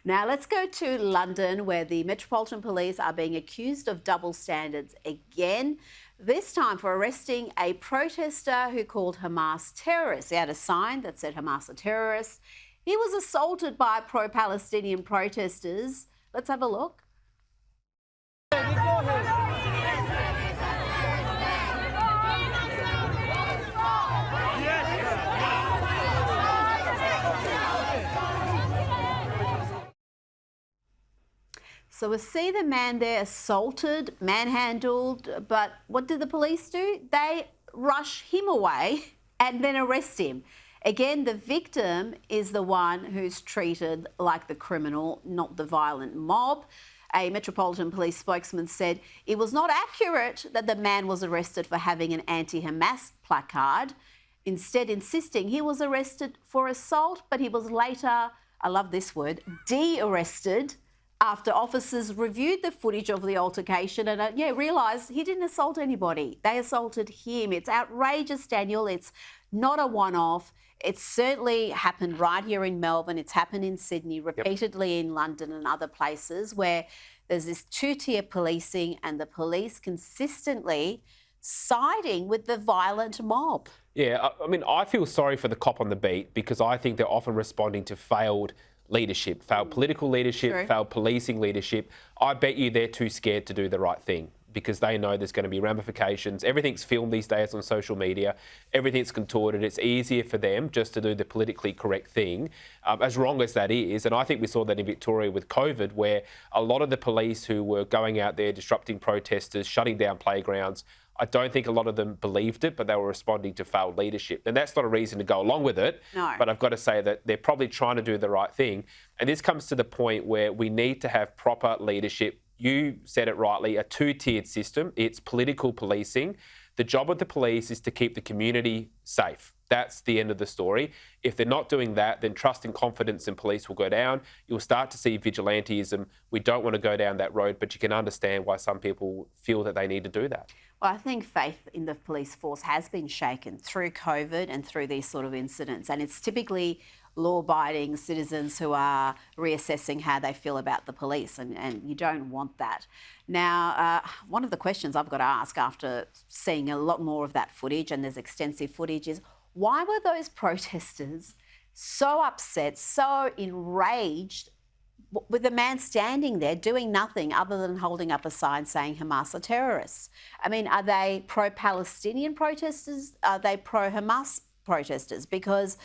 Now let's go to London, where the Metropolitan Police are being accused of double standards again, this time for arresting a protester who called Hamas terrorists. He had a sign that said Hamas are terrorists. He was assaulted by pro-Palestinian protesters. Let's have a look. So we see the man there assaulted, manhandled, but what did the police do? They rush him away and then arrest him. Again, the victim is the one who's treated like the criminal, not the violent mob. A Metropolitan Police spokesman said it was not accurate that the man was arrested for having an anti-Hamas placard, instead insisting he was arrested for assault, but he was later, I love this word, de-arrested after officers reviewed the footage of the altercation and realised he didn't assault anybody. They assaulted him. It's outrageous, Daniel. It's not a one-off. It's certainly happened right here in Melbourne. It's happened in Sydney, repeatedly in London and other places where there's this two-tier policing and the police consistently siding with the violent mob. Yeah, I mean, I feel sorry for the cop on the beat because I think they're often responding to failed leadership, failed political leadership, failed policing leadership. I bet you they're too scared to do the right thing because they know there's going to be ramifications. Everything's filmed these days on social media. Everything's contorted. It's easier for them just to do the politically correct thing, as wrong as that is. And I think we saw that in Victoria with COVID, where a lot of the police who were going out there disrupting protesters, shutting down playgrounds, I don't think a lot of them believed it, but they were responding to failed leadership. And that's not a reason to go along with it. No. But I've got to say that they're probably trying to do the right thing. And this comes to the point where we need to have proper leadership. You said it rightly, a two-tiered system. It's political policing. The job of the police is to keep the community safe. That's the end of the story. If they're not doing that, then trust and confidence in police will go down. You'll start to see vigilantism. We don't want to go down that road, but you can understand why some people feel that they need to do that. Well, I think faith in the police force has been shaken through COVID and through these sort of incidents. And it's typically law-abiding citizens who are reassessing how they feel about the police, and you don't want that. Now, one of the questions I've got to ask after seeing a lot more of that footage, and there's extensive footage, is why were those protesters so upset, so enraged with the man standing there doing nothing other than holding up a sign saying Hamas are terrorists? I mean, are they pro-Palestinian protesters? Are they pro-Hamas protesters? Because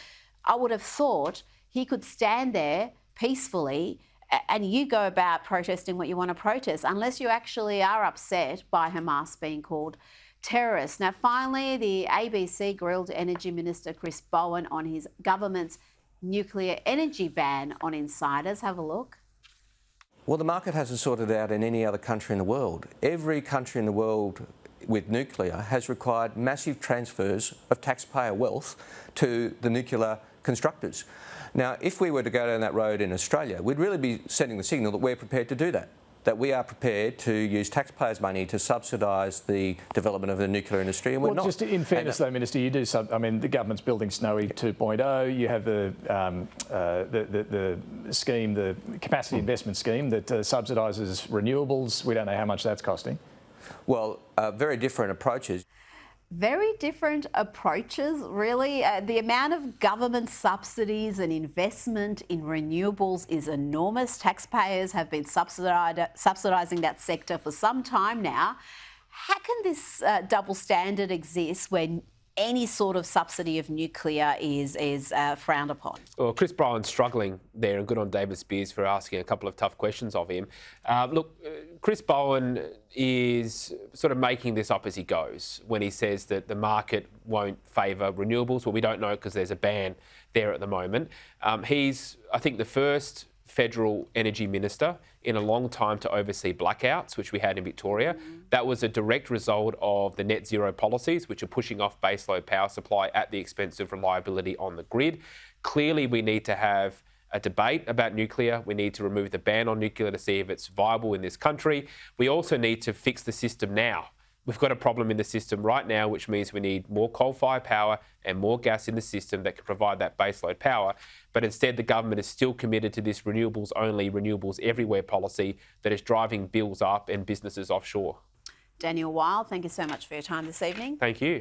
I would have thought he could stand there peacefully and you go about protesting what you want to protest, unless you actually are upset by Hamas being called terrorists. Now, finally, the ABC grilled Energy Minister Chris Bowen on his government's nuclear energy ban on insiders. Have a look. Well, the market hasn't sorted out in any other country in the world. Every country in the world with nuclear has required massive transfers of taxpayer wealth to the nuclear constructors. Now, if we were to go down that road in Australia, we'd really be sending the signal that we're prepared to do that, that we are prepared to use taxpayers' money to subsidise the development of the nuclear industry, and we're not. Just in fairness, though, Minister, you do. I mean, the government's building Snowy 2.0. You have the scheme, the capacity investment scheme that subsidises renewables. We don't know how much that's costing. Well, very different approaches. Very different approaches, really. The amount of government subsidies and investment in renewables is enormous. Taxpayers have been subsidising that sector for some time now. How can this double standard exist when any sort of subsidy of nuclear is frowned upon? Well, Chris Bowen's struggling there, and good on David Spears for asking a couple of tough questions of him. Look, Chris Bowen is sort of making this up as he goes when he says that the market won't favour renewables. Well, we don't know because there's a ban there at the moment. He's, I think, the first federal energy minister in a long time to oversee blackouts, which we had in Victoria. That was a direct result of the net zero policies, which are pushing off baseload power supply at the expense of reliability on the grid. Clearly, we need to have a debate about nuclear. We need to remove the ban on nuclear to see if it's viable in this country. We also need to fix the system now. we've got a problem in the system right now, which means we need more coal-fired power and more gas in the system that can provide that baseload power. But instead, the government is still committed to this renewables only, renewables everywhere policy that is driving bills up and businesses offshore. Daniel Wild, thank you so much for your time this evening. Thank you.